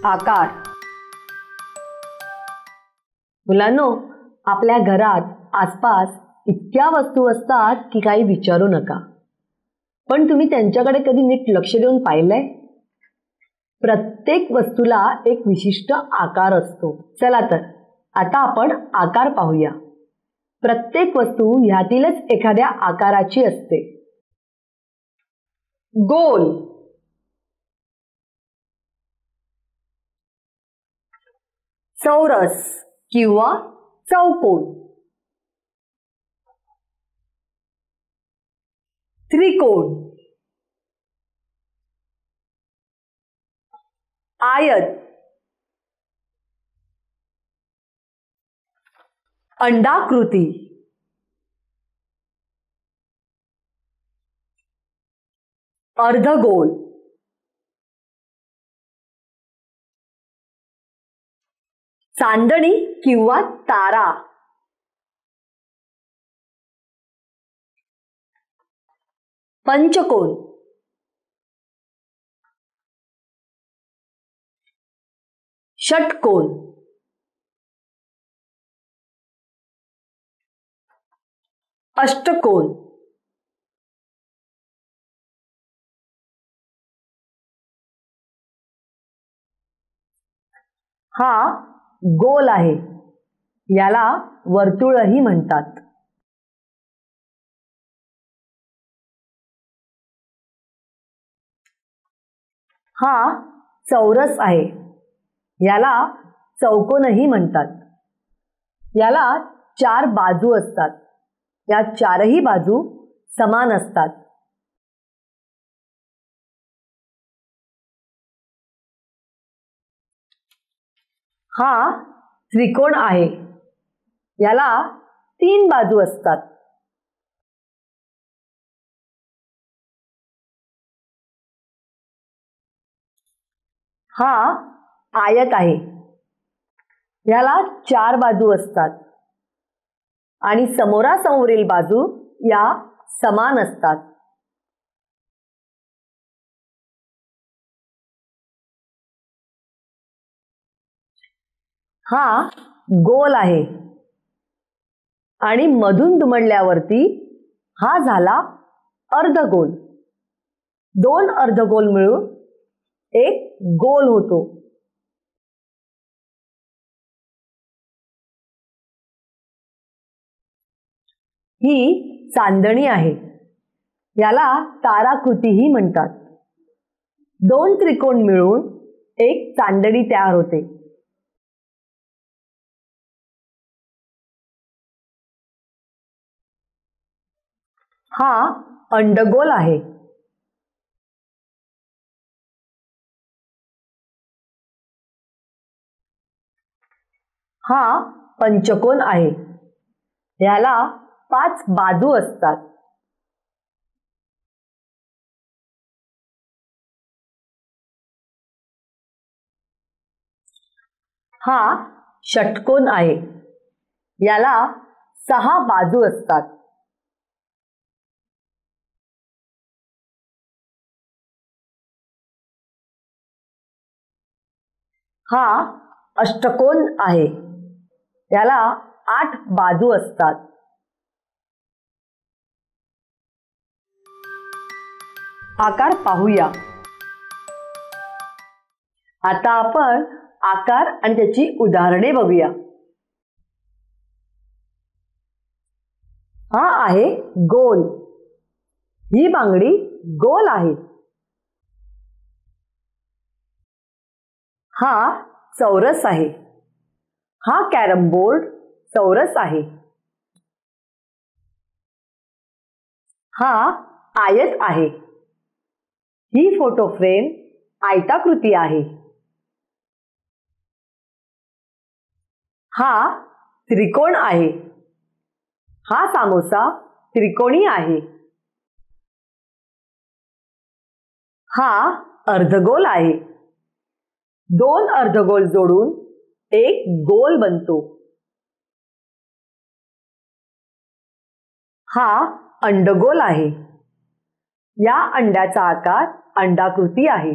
आकार. मुलांनो, आपल्या घरात आसपास इतक्या वस्तू असतात की काही विचारू नका. पण तुम्ही त्यांच्याकडे कधी नीट लक्ष देऊन पाहिलंय? प्रत्येक वस्तूला एक विशिष्ट आकार असतो. चला तर आता आपण आकार पाहूया. प्रत्येक वस्तू ह्यातीलच एखाद्या आकाराची असते. गोल, चौरस किंवा चौकोन, त्रिकोण, आयत, अंडाकृती, अर्धगोल, चांदणी किंवा तारा, पंचकोन, षटकोन, अष्टकोन, हा गोल आहे. याला वर्तुळही म्हणतात. हा चौरस आहे. याला चौकोनही म्हणतात. याला 4 बाजू असतात. या चारही बाजू समान असतात. हा त्रिकोण आहे. याला 3 बाजू असतात. हा आयत आहे. याला 4 बाजू असतात आणि समोरासमोरील बाजू या समान असतात. हा गोल आहे आणि मधून दुमडल्यावरती हा झाला अर्धगोल. 2 अर्धगोल मिळून एक गोल होतो. ही चांदणी आहे. याला ताराकृतीही म्हणतात. 2 त्रिकोण मिळून एक चांदणी तयार होते. हा अंडगोल आहे. हा पंचकोन आहे. याला 5 बाजू असतात. हा षटकोन आहे. याला 6 बाजू असतात. हा अष्टकोन आहे. याला 8 बाजू असतात. आकार पाहूया. आता आपण आकार आणि त्याची उदाहरणे बघूया. हा आहे गोल. ही बांगडी गोल आहे. हा चौरस आहे. हा कॅरम बोर्ड चौरस आहे. हा आयत आहे. ही फोटो फ्रेम आयताकृती आहे. हा त्रिकोण आहे. हा सामोसा त्रिकोणी आहे. हा अर्धगोल आहे. 2 अर्धगोल जोडून एक गोल बनतो. हा अंडगोल आहे. या अंड्याचा आकार अंडाकृती आहे.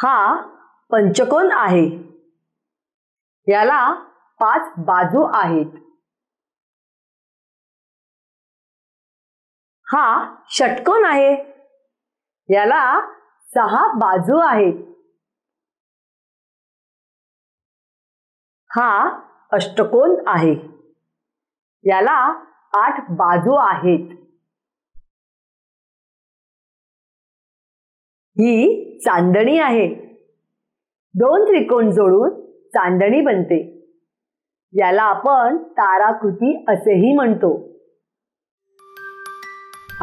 हा पंचकोन आहे. याला 5 बाजू आहेत. हा षटकोन आहे. याला 6 बाजू आहेत. हा अष्टकोन आहे. याला 8 बाजू आहेत. ही चांदणी आहे. 2 त्रिकोण जोडून चांदणी बनते. याला आपण ताराकृती असेही म्हणतो.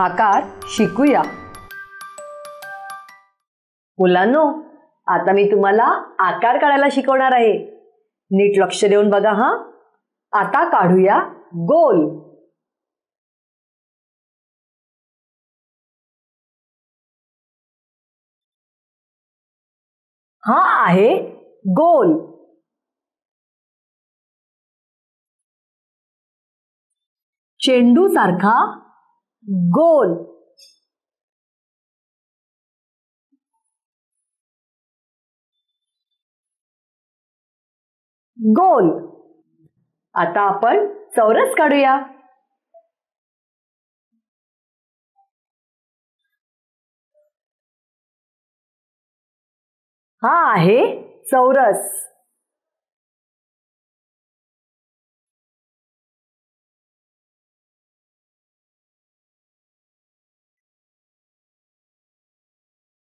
आकार शिकूया. मुलांनो, आता मी तुम्हाला आकार काढायला शिकवणार आहे. नीट लक्ष देऊन बघा हा. आता काढूया गोल. हा आहे गोल. चेंडू सारखा गोल. गोल. आता आपण चौरस काढूया. हा आहे चौरस.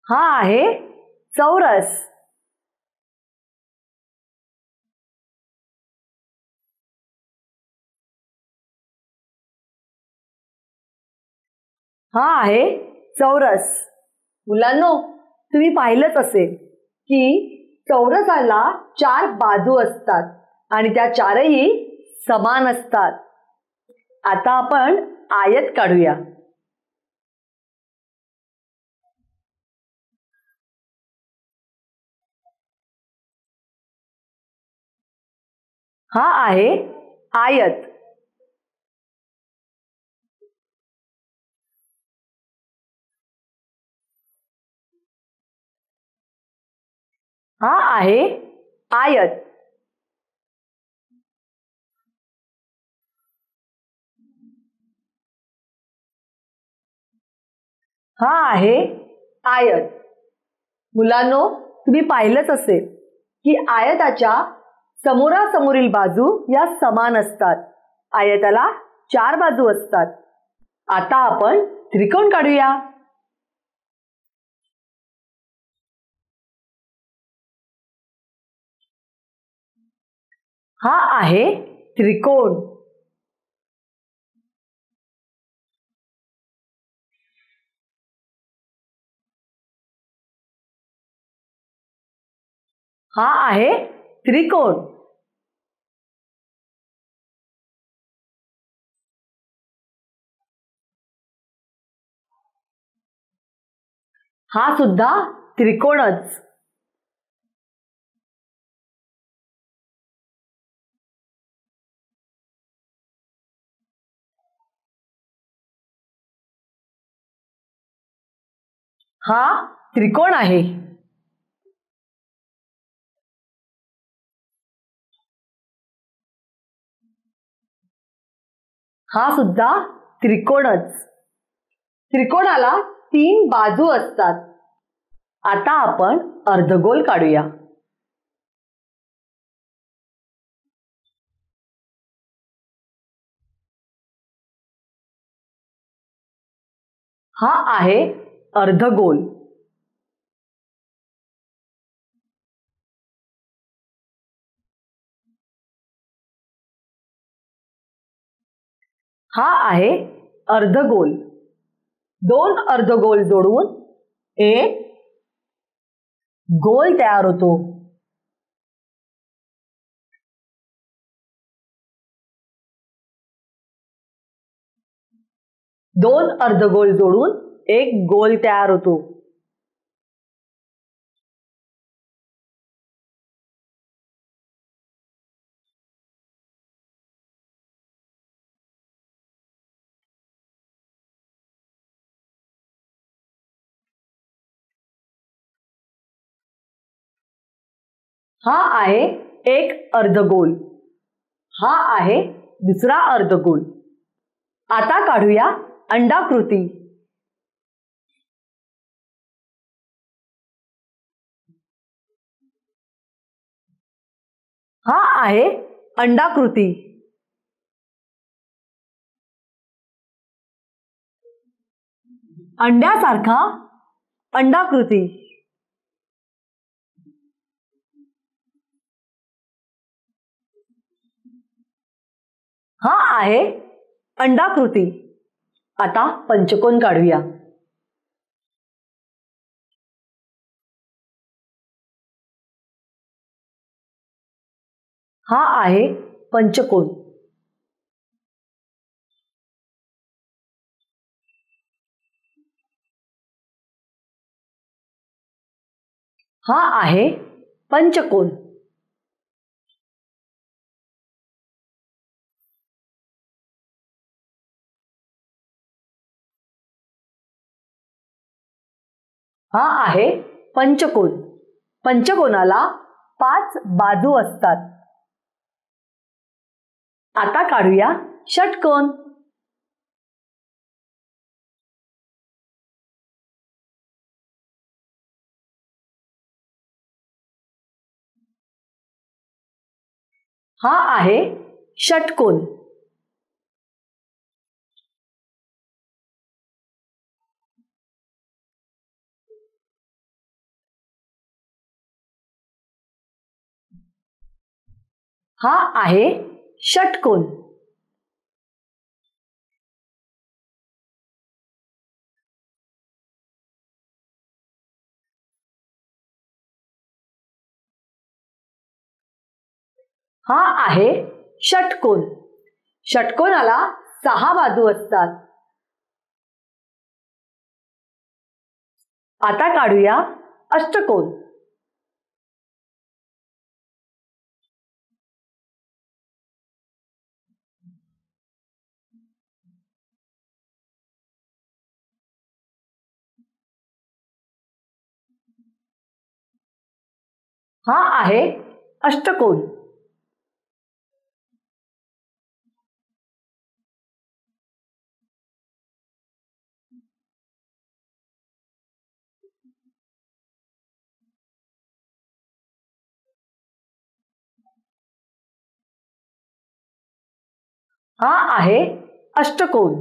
हा आहे चौरस. हा आहे चौरस. मुलांनो, तुम्ही पाहिलंच असेल की चौरसाला 4 बाजू असतात आणि त्या 4ही समान असतात. आता आपण आयत काढूया. हा आहे आयत. हा आहे आयत. हा आहे आयत. मुलांनो, तुम्ही पाहिलंच असेल की आयताच्या समोरासमोरील बाजू या समान असतात. आयताला 4 बाजू असतात. आता आपण त्रिकोण काढूया. हा आहे त्रिकोण. हा आहे त्रिकोण. हा सुद्धा त्रिकोणच. हा त्रिकोण आहे. हा सुद्धा त्रिकोणच. त्रिकोणाला 3 बाजू असतात. आता आपण अर्धगोल काढूया. हा आहे अर्धगोल. हा आहे अर्धगोल. 2 अर्धगोल जोडून एक गोल तयार होतो. दोन अर्धगोल जोडून एक गोल तयार होतो. हा आहे एक अर्धगोल. हा आहे दुसरा अर्धगोल. आता काढूया अंडाकृती. हा आहे अंडाकृती. अंड्यासारखा अंडाकृती. हा आहे अंडाकृती. आता पंचकोन काढूया. हा आहे पंचकोन. हा आहे पंचकोन. हा आहे पंचकोन. पंचकोनाला 5 बाजू असतात. आता काढूया षटकोन. हा आहे षटकोन. हा आहे षटकोन. हा आहे षटकोन. षटकोनाला 6 बाजू असतात. आता काढूया अष्टकोन. हा आहे अष्टकोन. हा आहे अष्टकोन.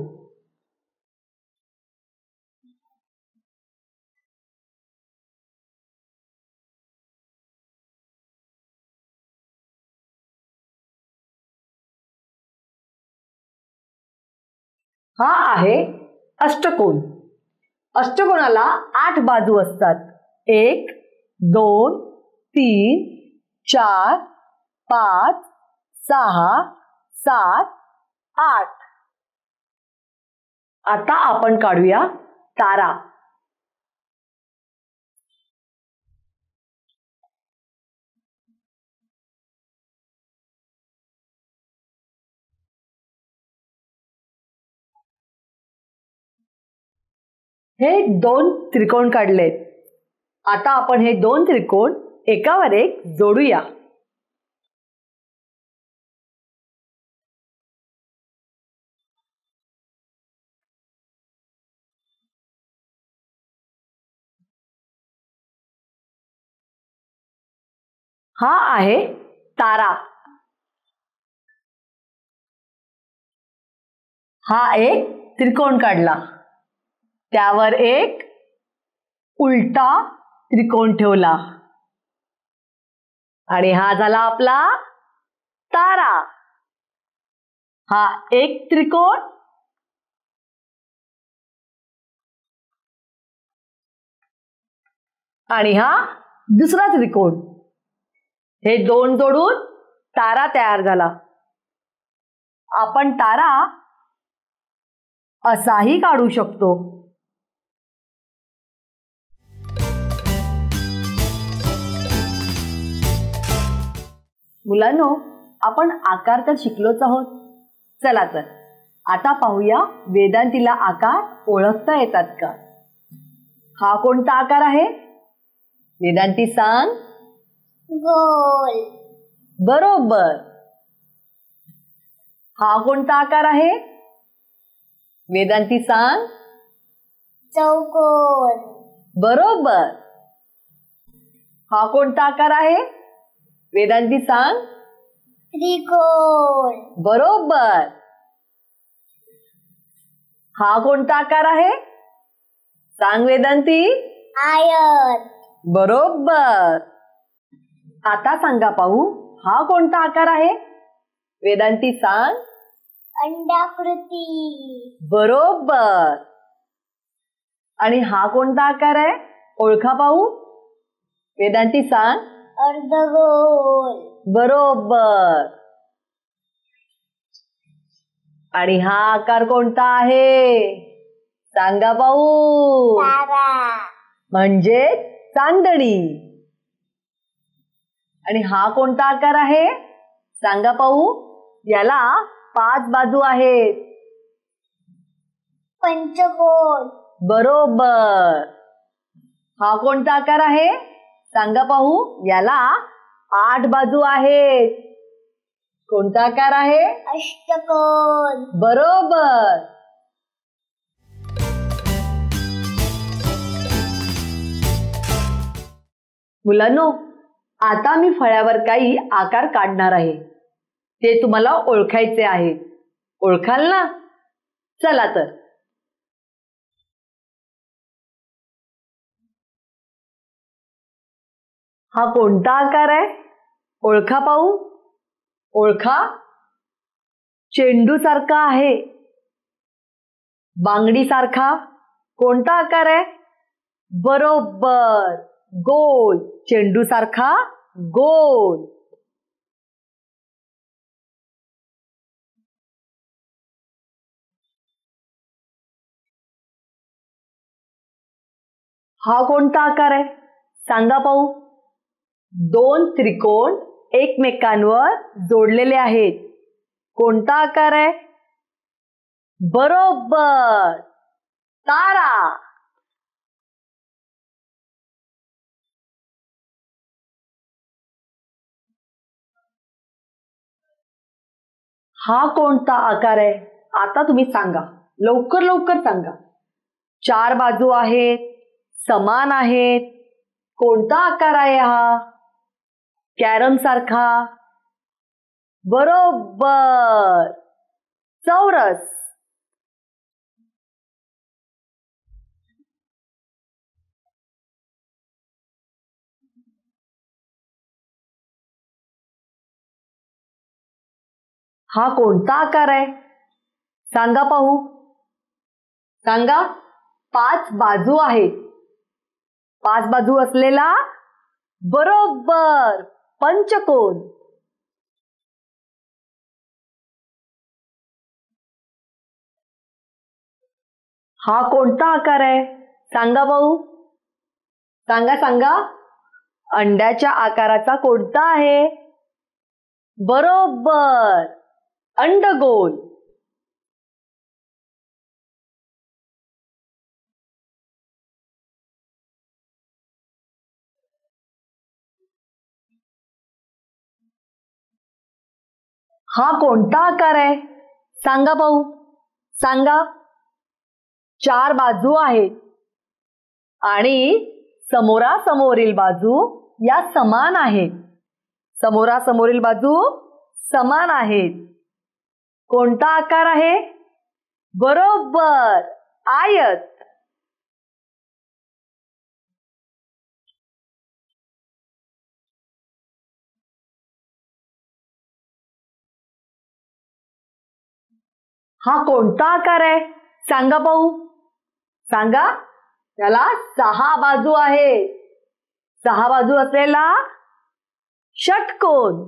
हा आहे अष्टकोन. अष्टकोनाला 8 बाजू असतात. 1 2 3 4 5 6 7 8. आता आपण काढूया तारा. हे 2 त्रिकोण काढलेत. आता आपण हे 2 त्रिकोण एकावर एक जोडूया. हा आहे तारा. हा एक त्रिकोण काढला. त्यावर एक उलटा त्रिकोण ठेवला आणि हा झाला आपला तारा. हा एक त्रिकोण आणि हा दुसरा त्रिकोण. हे 2 जोडून तारा तयार झाला. आपण तारा असाही काढू शकतो. मुलांनो, आपण आकार तर शिकलोच आहोत. चला तर आता पाहूया वेदांतीला आकार ओळखता येतात का. हा कोणता आकार आहे? वेदांती सांग. गोल. बरोबर. हा कोणता आकार आहे? वेदांती सांग. चौकोन. बरोबर. हा कोणता आकार आहे? वेदांती सांग. त्रिकोण. बरोबर. हा कोणता आकार आहे? सांग वेदांती. आयत. बरोबर. आता सांगा पाहू, हा कोणता आकार आहे? वेदांती सांग. अंडाकृती. बरोबर. आणि हा कोणता आकार आहे? ओळखा पाहू. वेदांती सांग. अर्धगोल. बरोबर. आणि हा आकार कोणता आहे? सांगा पाहू. तारा. म्हणजे चांदणी. आणि हा कोणता आकार आहे? सांगा पाहू. याला 5 बाजू आहेत. पंचकोन. बरोबर. हा कोणता आकार आहे? सांगा पाहू. याला 8 बाजू आहेत. कोणता आकार आहे? अष्टकोन. बरोबर. मुलांनो, आता मी फळ्यावर काही आकार काढणार आहे. ते तुम्हाला ओळखायचे आहेत. ओळखाल ना? चला तर. हा कोणता आकार आहे? ओळखा पाहू. ओळखा. चेंडू सारखा आहे. बांगडी सारखा. कोणता आकार आहे? बरोबर. गोल. चेंडू सारखा गोल. हा कोणता आकार आहे? सांगा पाहू. 2 त्रिकोण एकमेकांवर जोडलेले आहेत. कोणता आकार आहे? बरोबर. तारा. हा कोणता आकार आहे? आता तुम्ही सांगा. लवकर लवकर सांगा. 4 बाजू आहेत. समान आहेत. कोणता आकार आहे हा? कॅरम सारखा. बरोबर. चौरस. हा कोणता आकार आहे? सांगा पाहू. सांगा. 5 बाजू आहेत. 5 बाजू असलेला. बरोबर. पंचकोन. हा कोणता आकार आहे? सांगा पाहू. सांगा सांगा. अंड्याच्या आकाराचा कोणता आहे? बरोबर. अंडगोल. हा कोणता आकार आहे? सांगा पाहू. सांगा. 4 बाजू आहेत. आणि समोरासमोरील बाजू या समान आहेत. समोरासमोरील बाजू समान आहेत. कोणता आकार आहे? बरोबर. आयत. हा कोणता आकार आहे? सांगा पाहू. सांगा. त्याला 6 बाजू आहेत. 6 बाजू असलेला षटकोन.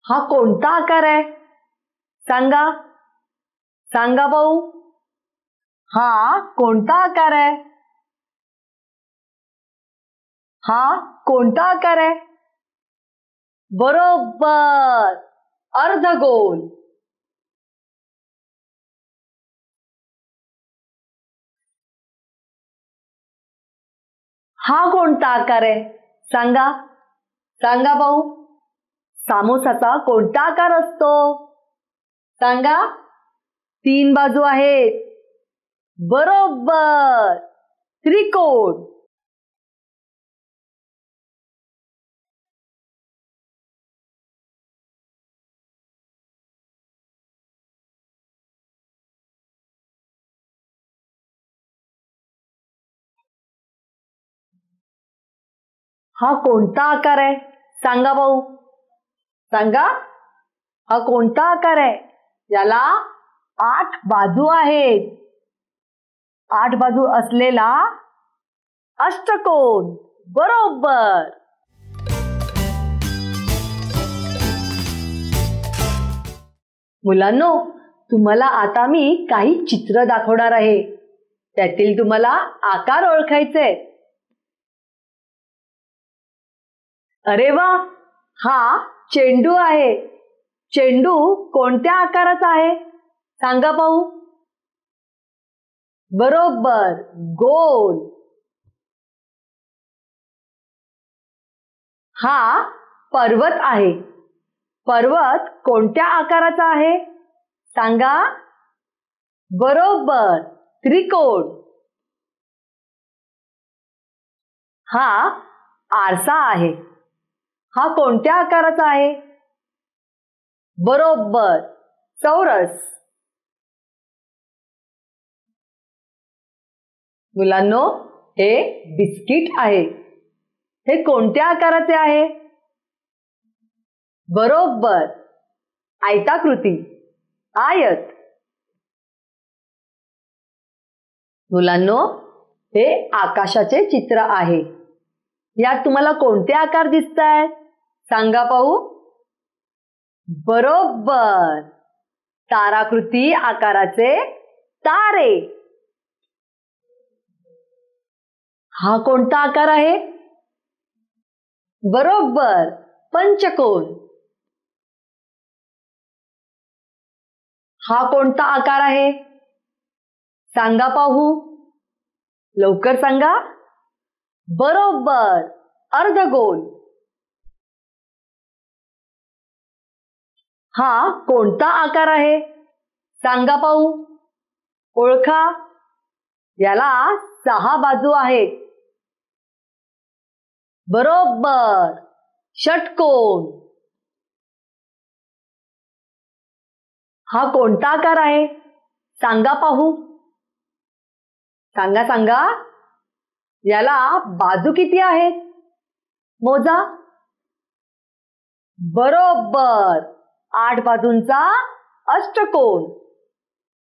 हा कोणता आकार आहे? सांगा. सांगा पाहू. हा कोणता आकार आहे? हा कोणता आकार आहे? बरोबर. अर्धगोल. हा कोणता आकार आहे सांगा. सांगा भाऊ. सामोसाचा कोणता आकार असतो सांगा. 3 बाजू आहेत. बरोबर, त्रिकोण. हा कोणता आकार आहे सांगा भाऊ. सांगा. हा कोणता आकार आहे. याला 8 बाजू आहेत. 8 बाजू असलेला अष्टकोन. बरोबर. मुलांनो, तुम्हाला आता मी काही चित्र दाखवणार आहे. त्यातील तुम्हाला आकार ओळखायचे. अरे वा, हा चेंडू आहे. चेंडू कोणत्या आकाराचा आहे सांगा पाहू. बरोबर, गोल. हा पर्वत आहे. पर्वत कोणत्या आकाराचा आहे सांगा. बरोबर, त्रिकोण. हा आरसा आहे. हा कोणत्या आकाराचा आहे. बरोबर, चौरस. मुलांनो, हे बिस्किट आहे. हे कोणत्या आकाराचे आहे. बरोबर, आयताकृती, आयत. मुलांनो, हे आकाशाचे चित्र आहे. यात तुम्हाला कोणते आकार दिसतायत सांगा पाहू. बरोबर, ताराकृती आकाराचे तारे. हा कोणता आकार आहे. बरोबर, पंचकोन. हा कोणता आकार आहे सांगा पाहू. लवकर सांगा. बरोबर, अर्धगोल. हा कोणता आकार आहे सांगा पाहू. ओळखा. याला 6 बाजू आहेत. बरोबर, षटकोन. हा कोणता आकार आहे सांगा पाहू. सांगा सांगा. याला बाजू किती आहेत मोजा. बरोबर, 8 बाजूंचा अष्टकोन.